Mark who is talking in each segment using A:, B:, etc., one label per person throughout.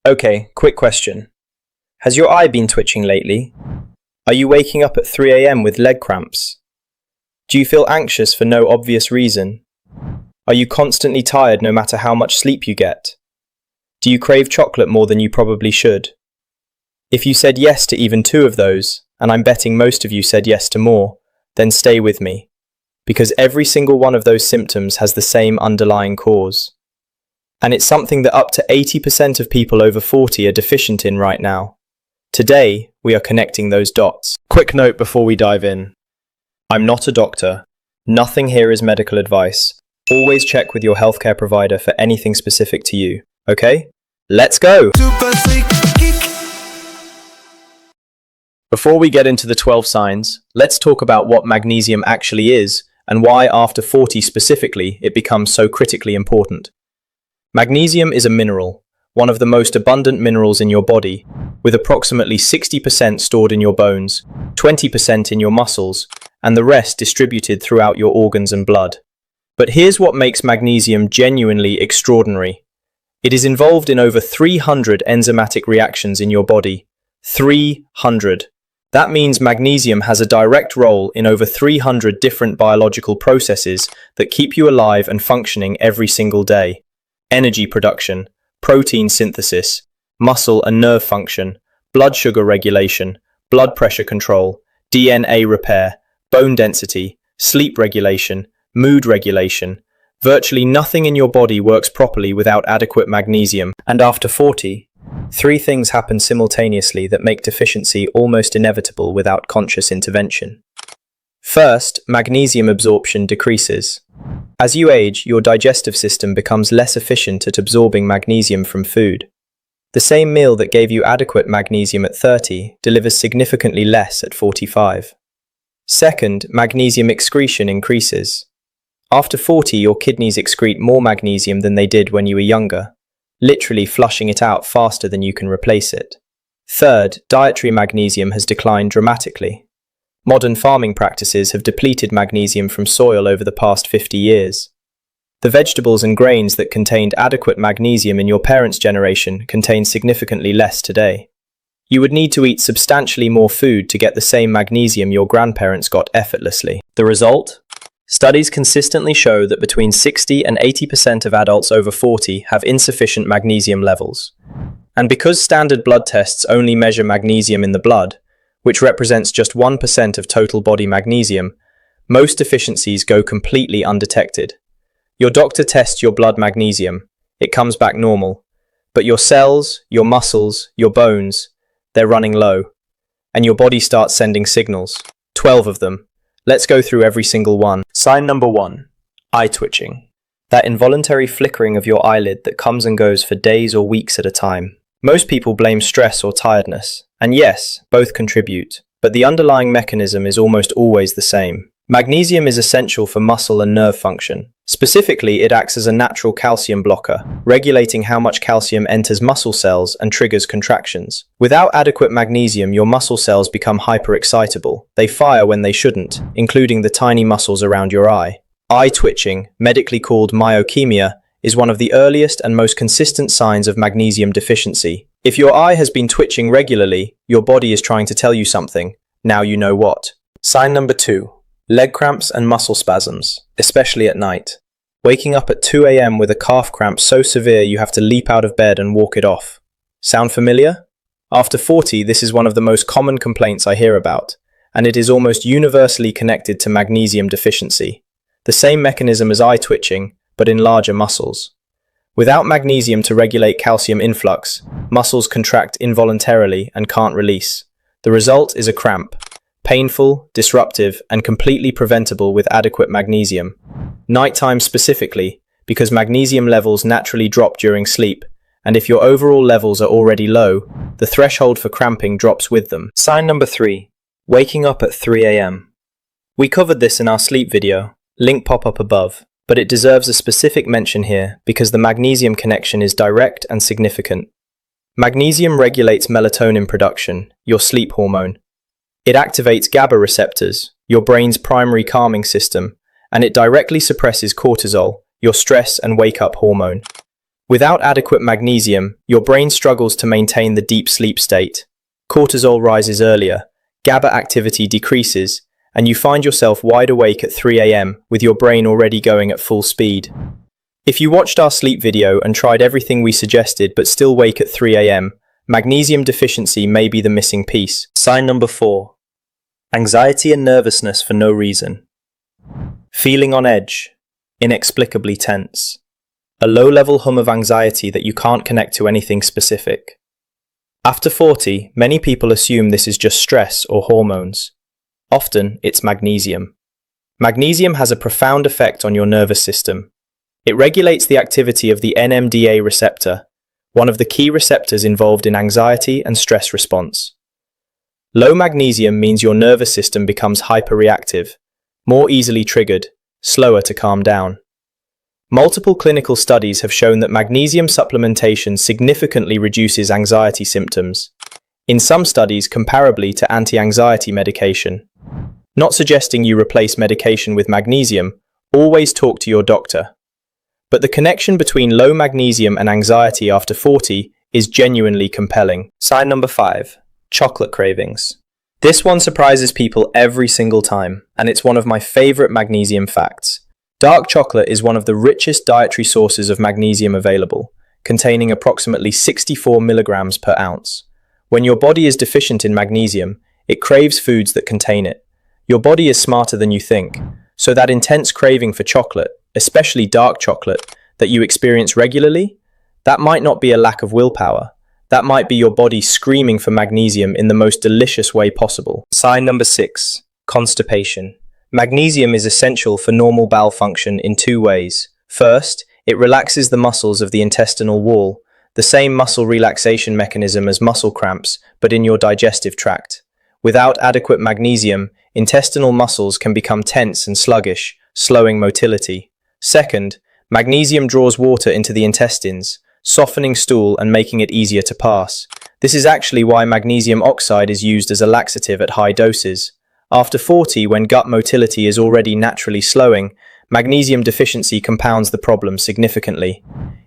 A: Okay, quick question. Has your eye been twitching lately? Are you waking up at 3 a.m. with leg cramps? Do you feel anxious for no obvious reason? Are you constantly tired no matter how much sleep you get? Do you crave chocolate more than you probably should? If you said yes to even two of those, and I'm betting most of you said yes to more, then stay with me. Because every single one of those symptoms has the same underlying cause. And it's something that up to 80% of people over 40 are deficient in right now. Today, we are connecting those dots. Quick note before we dive in. I'm not a doctor. Nothing here is medical advice. Always check with your healthcare provider for anything specific to you, okay? Let's go! Before we get into the 12 signs, let's talk about what magnesium actually is and why after 40 specifically it becomes so critically important. Magnesium is a mineral, one of the most abundant minerals in your body, with approximately 60% stored in your bones, 20% in your muscles, and the rest distributed throughout your organs and blood. But here's what makes magnesium genuinely extraordinary. It is involved in over 300 enzymatic reactions in your body. 300. That means magnesium has a direct role in over 300 different biological processes that keep you alive and functioning every single day. Energy production, protein synthesis, muscle and nerve function, blood sugar regulation, blood pressure control, DNA repair, bone density, sleep regulation, mood regulation. Virtually nothing in your body works properly without adequate magnesium. And after 40, three things happen simultaneously that make deficiency almost inevitable without conscious intervention. First, magnesium absorption decreases. As you age, your digestive system becomes less efficient at absorbing magnesium from food. The same meal that gave you adequate magnesium at 30 delivers significantly less at 45. Second, magnesium excretion increases. After 40, your kidneys excrete more magnesium than they did when you were younger, literally flushing it out faster than you can replace it. Third, dietary magnesium has declined dramatically. Modern farming practices have depleted magnesium from soil over the past 50 years. The vegetables and grains that contained adequate magnesium in your parents' generation contain significantly less today. You would need to eat substantially more food to get the same magnesium your grandparents got effortlessly. The result? Studies consistently show that between 60 and 80% of adults over 40 have insufficient magnesium levels. And because standard blood tests only measure magnesium in the blood, which represents just 1% of total body magnesium, most deficiencies go completely undetected. Your doctor tests your blood magnesium, it comes back normal, but your cells, your muscles, your bones, they're running low, and your body starts sending signals. 12 of them. Let's go through every single one. Sign number 1, eye twitching. That involuntary flickering of your eyelid that comes and goes for days or weeks at a time. Most people blame stress or tiredness, and yes, both contribute, but the underlying mechanism is almost always the same. Magnesium is essential for muscle and nerve function. Specifically, it acts as a natural calcium blocker, regulating how much calcium enters muscle cells and triggers contractions. Without adequate magnesium, your muscle cells become hyperexcitable. They fire when they shouldn't, including the tiny muscles around your eye. Eye twitching, medically called myokemia, is one of the earliest and most consistent signs of magnesium deficiency. If your eye has been twitching regularly, your body is trying to tell you something. Now you know what. Sign number 2. Leg cramps and muscle spasms, especially at night. Waking up at 2 a.m. with a calf cramp so severe you have to leap out of bed and walk it off. Sound familiar? After 40, this is one of the most common complaints I hear about, and it is almost universally connected to magnesium deficiency. The same mechanism as eye twitching, but in larger muscles. Without magnesium to regulate calcium influx, muscles contract involuntarily and can't release. The result is a cramp. Painful, disruptive, and completely preventable with adequate magnesium. Nighttime specifically, because magnesium levels naturally drop during sleep, and if your overall levels are already low, the threshold for cramping drops with them. Sign number 3. Waking up at 3 a.m. We covered this in our sleep video, link pop up above, but it deserves a specific mention here because the magnesium connection is direct and significant. Magnesium regulates melatonin production, your sleep hormone. It activates GABA receptors, your brain's primary calming system, and it directly suppresses cortisol, your stress and wake-up hormone. Without adequate magnesium, your brain struggles to maintain the deep sleep state. Cortisol rises earlier, GABA activity decreases, and you find yourself wide awake at 3 a.m. with your brain already going at full speed. If you watched our sleep video and tried everything we suggested but still wake at 3 a.m., magnesium deficiency may be the missing piece. Sign number 4. Anxiety and nervousness for no reason. Feeling on edge, inexplicably tense. A low-level hum of anxiety that you can't connect to anything specific. After 40, many people assume this is just stress or hormones. Often, it's magnesium. Magnesium has a profound effect on your nervous system. It regulates the activity of the NMDA receptor, one of the key receptors involved in anxiety and stress response. Low magnesium means your nervous system becomes hyperreactive, more easily triggered, slower to calm down. Multiple clinical studies have shown that magnesium supplementation significantly reduces anxiety symptoms, in some studies comparably to anti-anxiety medication. Not suggesting you replace medication with magnesium, always talk to your doctor. But the connection between low magnesium and anxiety after 40 is genuinely compelling. Sign number 5. Chocolate cravings. This one surprises people every single time, and it's one of my favorite magnesium facts. Dark chocolate is one of the richest dietary sources of magnesium available, containing approximately 64 milligrams per ounce. When your body is deficient in magnesium, it craves foods that contain it. Your body is smarter than you think, so that intense craving for chocolate, especially dark chocolate, that you experience regularly, that might not be a lack of willpower. That might be your body screaming for magnesium in the most delicious way possible. Sign number 6. Constipation. Magnesium is essential for normal bowel function in 2 ways. First, it relaxes the muscles of the intestinal wall, the same muscle relaxation mechanism as muscle cramps, but in your digestive tract. Without adequate magnesium, intestinal muscles can become tense and sluggish, slowing motility. Second, magnesium draws water into the intestines, softening stool and making it easier to pass. This is actually why magnesium oxide is used as a laxative at high doses. After 40, when gut motility is already naturally slowing, magnesium deficiency compounds the problem significantly.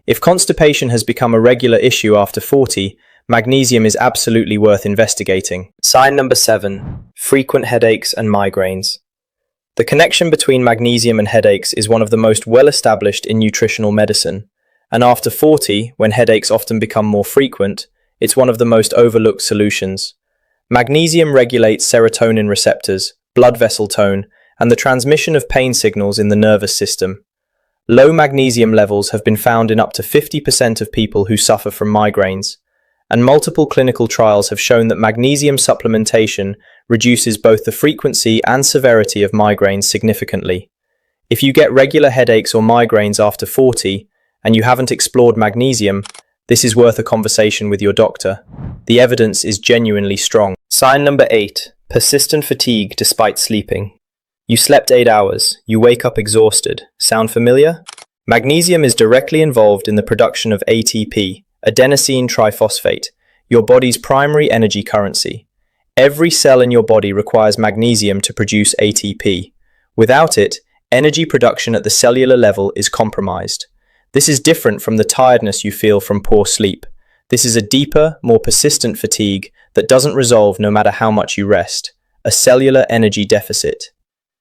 A: If constipation has become a regular issue after 40, magnesium is absolutely worth investigating. Sign number 7. Frequent headaches and migraines. The connection between magnesium and headaches is one of the most well-established in nutritional medicine, and after 40, when headaches often become more frequent, it's one of the most overlooked solutions. Magnesium regulates serotonin receptors, blood vessel tone, and the transmission of pain signals in the nervous system. Low magnesium levels have been found in up to 50% of people who suffer from migraines, and multiple clinical trials have shown that magnesium supplementation reduces both the frequency and severity of migraines significantly. If you get regular headaches or migraines after 40, and you haven't explored magnesium, this is worth a conversation with your doctor. The evidence is genuinely strong. Sign number 8. Persistent fatigue despite sleeping. You slept 8 hours. You wake up exhausted. Sound familiar? Magnesium is directly involved in the production of ATP, adenosine triphosphate, your body's primary energy currency. Every cell in your body requires magnesium to produce ATP. Without it, energy production at the cellular level is compromised. This is different from the tiredness you feel from poor sleep. This is a deeper, more persistent fatigue that doesn't resolve no matter how much you rest, a cellular energy deficit.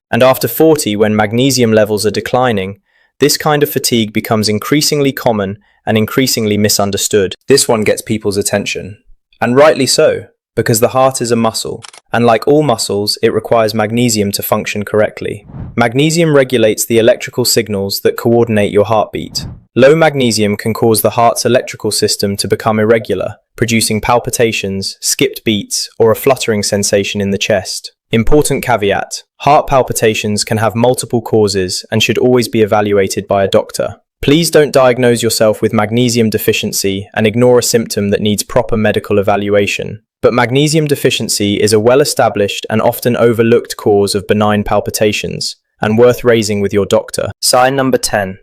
A: And after 40, when magnesium levels are declining, this kind of fatigue becomes increasingly common and increasingly misunderstood. This one gets people's attention. And rightly so, because the heart is a muscle, and like all muscles, it requires magnesium to function correctly. Magnesium regulates the electrical signals that coordinate your heartbeat. Low magnesium can cause the heart's electrical system to become irregular, producing palpitations, skipped beats, or a fluttering sensation in the chest. Important caveat: heart palpitations can have multiple causes and should always be evaluated by a doctor. Please don't diagnose yourself with magnesium deficiency and ignore a symptom that needs proper medical evaluation. But magnesium deficiency is a well-established and often overlooked cause of benign palpitations, and worth raising with your doctor. Sign number 10.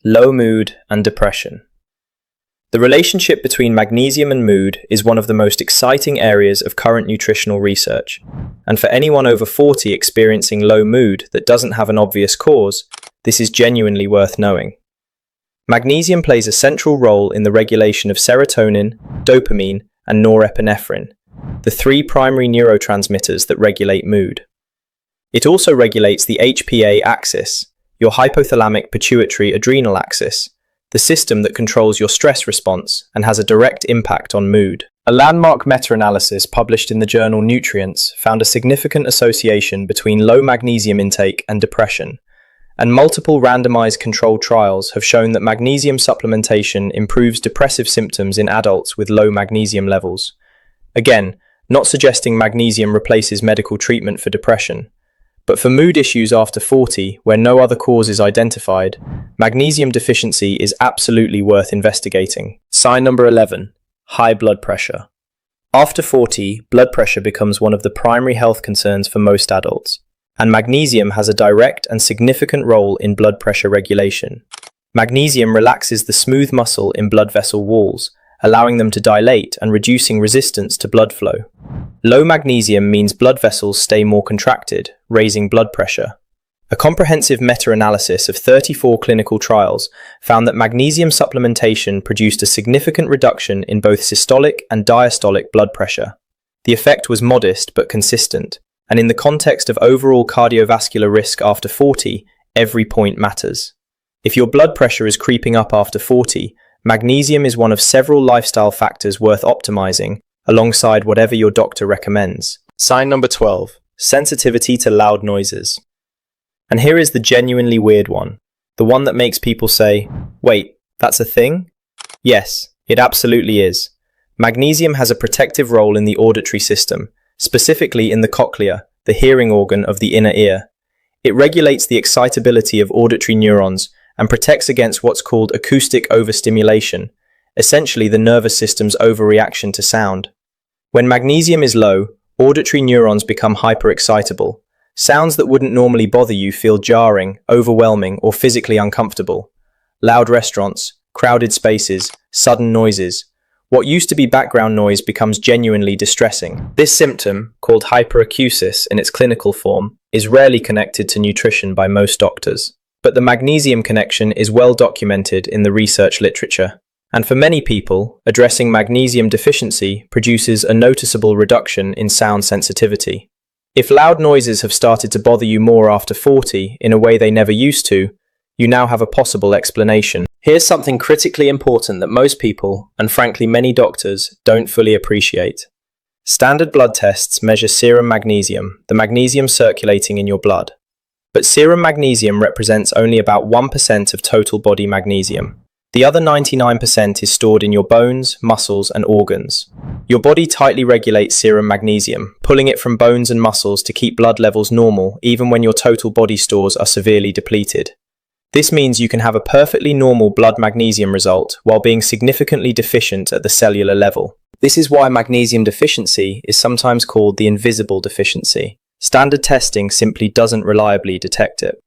A: Low mood and depression. The relationship between magnesium and mood is one of the most exciting areas of current nutritional research, and for anyone over 40 experiencing low mood that doesn't have an obvious cause, this is genuinely worth knowing. Magnesium plays a central role in the regulation of serotonin, dopamine, and norepinephrine, the three primary neurotransmitters that regulate mood. It also regulates the HPA axis, your hypothalamic pituitary adrenal axis, the system that controls your stress response and has a direct impact on mood. A landmark meta-analysis published in the journal Nutrients found a significant association between low magnesium intake and depression, and multiple randomized controlled trials have shown that magnesium supplementation improves depressive symptoms in adults with low magnesium levels. Again, not suggesting magnesium replaces medical treatment for depression, but for mood issues after 40, where no other cause is identified, magnesium deficiency is absolutely worth investigating. Sign number 11, high blood pressure. After 40, blood pressure becomes one of the primary health concerns for most adults, and magnesium has a direct and significant role in blood pressure regulation. Magnesium relaxes the smooth muscle in blood vessel walls, allowing them to dilate and reducing resistance to blood flow. Low magnesium means blood vessels stay more contracted, raising blood pressure. A comprehensive meta-analysis of 34 clinical trials found that magnesium supplementation produced a significant reduction in both systolic and diastolic blood pressure. The effect was modest but consistent, and in the context of overall cardiovascular risk after 40, every point matters. If your blood pressure is creeping up after 40, magnesium is one of several lifestyle factors worth optimizing, alongside whatever your doctor recommends. Sign number 12, sensitivity to loud noises. And here is the genuinely weird one, the one that makes people say, wait, that's a thing? Yes, it absolutely is. Magnesium has a protective role in the auditory system, specifically in the cochlea, the hearing organ of the inner ear. It regulates the excitability of auditory neurons and protects against what's called acoustic overstimulation, essentially the nervous system's overreaction to sound. When magnesium is low, auditory neurons become hyperexcitable. Sounds that wouldn't normally bother you feel jarring, overwhelming, or physically uncomfortable. Loud restaurants, crowded spaces, sudden noises. What used to be background noise becomes genuinely distressing. This symptom, called hyperacusis in its clinical form, is rarely connected to nutrition by most doctors. But the magnesium connection is well documented in the research literature. And for many people, addressing magnesium deficiency produces a noticeable reduction in sound sensitivity. If loud noises have started to bother you more after 40 in a way they never used to, you now have a possible explanation. Here's something critically important that most people, and frankly many doctors, don't fully appreciate. Standard blood tests measure serum magnesium, the magnesium circulating in your blood. But serum magnesium represents only about 1% of total body magnesium. The other 99% is stored in your bones, muscles, and organs. Your body tightly regulates serum magnesium, pulling it from bones and muscles to keep blood levels normal even when your total body stores are severely depleted. This means you can have a perfectly normal blood magnesium result while being significantly deficient at the cellular level. This is why magnesium deficiency is sometimes called the invisible deficiency. Standard testing simply doesn't reliably detect it.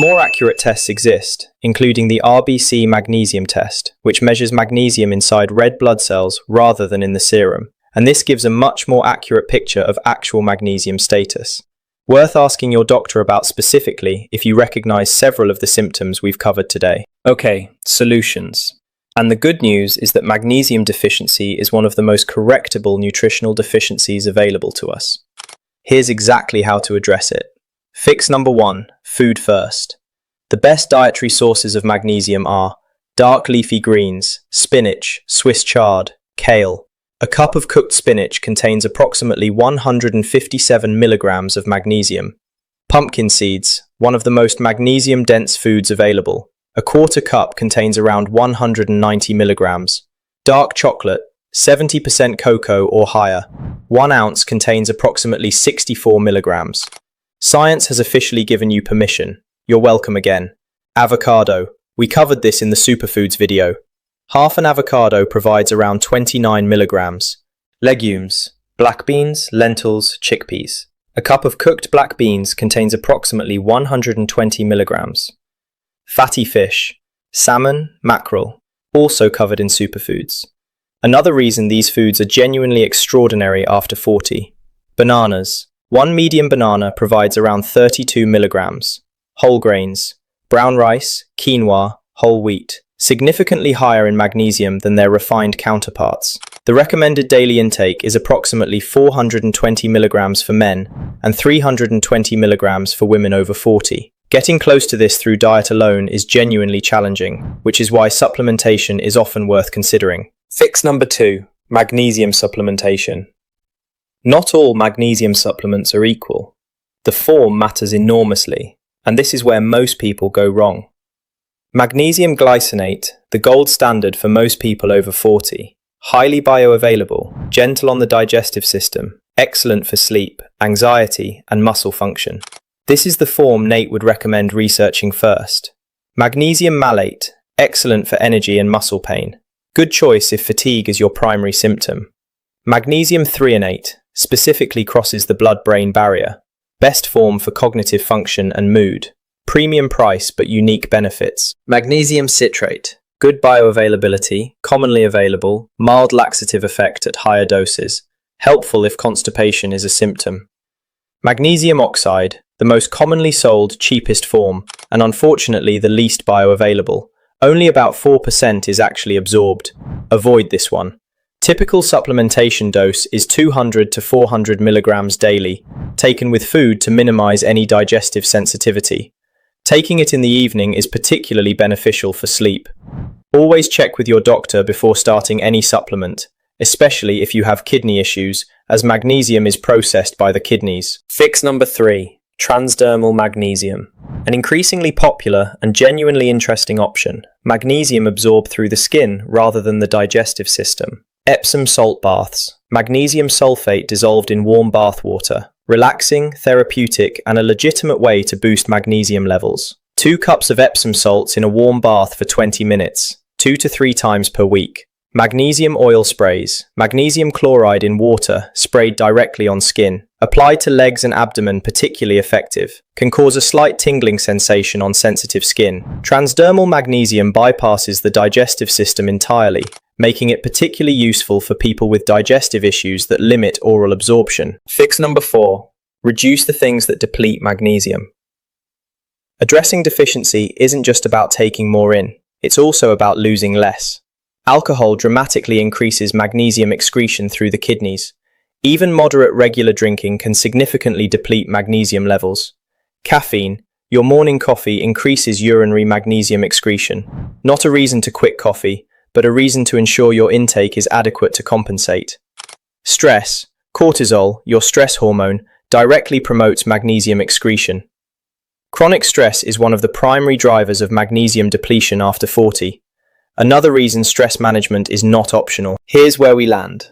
A: More accurate tests exist, including the RBC magnesium test, which measures magnesium inside red blood cells rather than in the serum, and this gives a much more accurate picture of actual magnesium status. Worth asking your doctor about specifically if you recognize several of the symptoms we've covered today. Okay, solutions. And the good news is that magnesium deficiency is one of the most correctable nutritional deficiencies available to us. Here's exactly how to address it. Fix number 1, food first. The best dietary sources of magnesium are dark leafy greens, spinach, Swiss chard, kale. A cup of cooked spinach contains approximately 157 milligrams of magnesium. Pumpkin seeds, one of the most magnesium-dense foods available. A quarter cup contains around 190 milligrams. Dark chocolate, 70% cocoa or higher. 1 ounce contains approximately 64 milligrams. Science has officially given you permission. You're welcome again. Avocado. We covered this in the superfoods video. Half an avocado provides around 29 milligrams. Legumes. Black beans, lentils, chickpeas. A cup of cooked black beans contains approximately 120 milligrams. Fatty fish. Salmon, mackerel. Also covered in superfoods. Another reason these foods are genuinely extraordinary after 40. Bananas. 1 medium banana provides around 32 milligrams. Whole grains. Brown rice, quinoa, whole wheat, significantly higher in magnesium than their refined counterparts. The recommended daily intake is approximately 420 milligrams for men and 320 milligrams for women over 40. Getting close to this through diet alone is genuinely challenging, which is why supplementation is often worth considering. Fix number 2, magnesium supplementation. Not all magnesium supplements are equal. The form matters enormously, and this is where most people go wrong. Magnesium glycinate, the gold standard for most people over 40, highly bioavailable, gentle on the digestive system, excellent for sleep, anxiety, and muscle function. This is the form Nate would recommend researching first. Magnesium malate, excellent for energy and muscle pain. Good choice if fatigue is your primary symptom. Magnesium threonate specifically crosses the blood-brain barrier. Best form for cognitive function and mood. Premium price but unique benefits. Magnesium citrate. Good bioavailability, commonly available, mild laxative effect at higher doses. Helpful if constipation is a symptom. Magnesium oxide, the most commonly sold, cheapest form, and unfortunately the least bioavailable. Only about 4% is actually absorbed. Avoid this one. Typical supplementation dose is 200 to 400 milligrams daily, taken with food to minimize any digestive sensitivity. Taking it in the evening is particularly beneficial for sleep. Always check with your doctor before starting any supplement, especially if you have kidney issues, as magnesium is processed by the kidneys. Fix number 3, transdermal magnesium. An increasingly popular and genuinely interesting option, magnesium absorbed through the skin rather than the digestive system. Epsom salt baths, magnesium sulfate dissolved in warm bath water, relaxing, therapeutic, and a legitimate way to boost magnesium levels. 2 cups of Epsom salts in a warm bath for 20 minutes, 2 to 3 times per week. Magnesium oil sprays, magnesium chloride in water, sprayed directly on skin. Applied to legs and abdomen, particularly effective. Can cause a slight tingling sensation on sensitive skin. Transdermal magnesium bypasses the digestive system entirely, making it particularly useful for people with digestive issues that limit oral absorption. Fix number 4, reduce the things that deplete magnesium. Addressing deficiency isn't just about taking more in, it's also about losing less. Alcohol dramatically increases magnesium excretion through the kidneys. Even moderate regular drinking can significantly deplete magnesium levels. Caffeine, your morning coffee, increases urinary magnesium excretion. Not a reason to quit coffee, but a reason to ensure your intake is adequate to compensate. Stress, cortisol, your stress hormone, directly promotes magnesium excretion. Chronic stress is one of the primary drivers of magnesium depletion after 40. Another reason stress management is not optional. Here's where we land.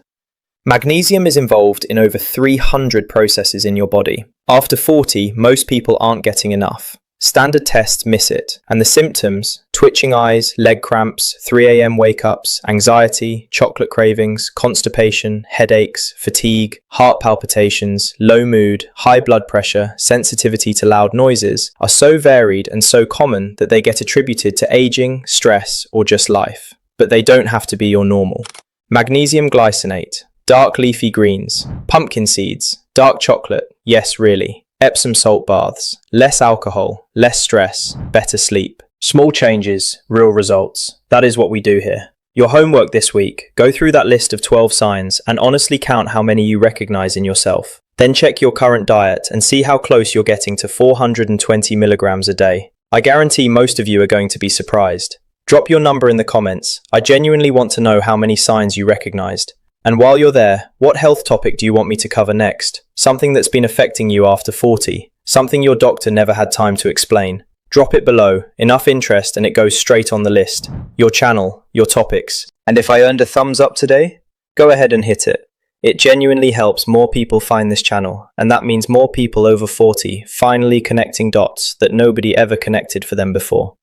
A: Magnesium is involved in over 300 processes in your body. After 40, most people aren't getting enough. Standard tests miss it, and the symptoms, twitching eyes, leg cramps, 3 a.m. wake-ups, anxiety, chocolate cravings, constipation, headaches, fatigue, heart palpitations, low mood, high blood pressure, sensitivity to loud noises, are so varied and so common that they get attributed to aging, stress, or just life. But they don't have to be your normal. Magnesium glycinate, dark leafy greens, pumpkin seeds, dark chocolate, yes really. Epsom salt baths, less alcohol, less stress, better sleep. Small changes, real results. That is what we do here. Your homework this week, go through that list of 12 signs and honestly count how many you recognize in yourself. Then check your current diet and see how close you're getting to 420 milligrams a day. I guarantee most of you are going to be surprised. Drop your number in the comments. I genuinely want to know how many signs you recognized. And while you're there, what health topic do you want me to cover next? Something that's been affecting you after 40. Something your doctor never had time to explain. Drop it below. Enough interest and it goes straight on the list. Your channel, your topics. And if I earned a thumbs up today, go ahead and hit it. It genuinely helps more people find this channel, and that means more people over 40 finally connecting dots that nobody ever connected for them before.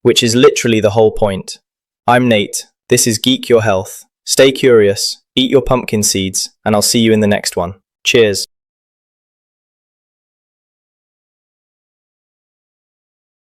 A: Which is literally the whole point. I'm Nate. This is Geek Your Health. Stay curious, eat your pumpkin seeds, and I'll see you in the next one. Cheers.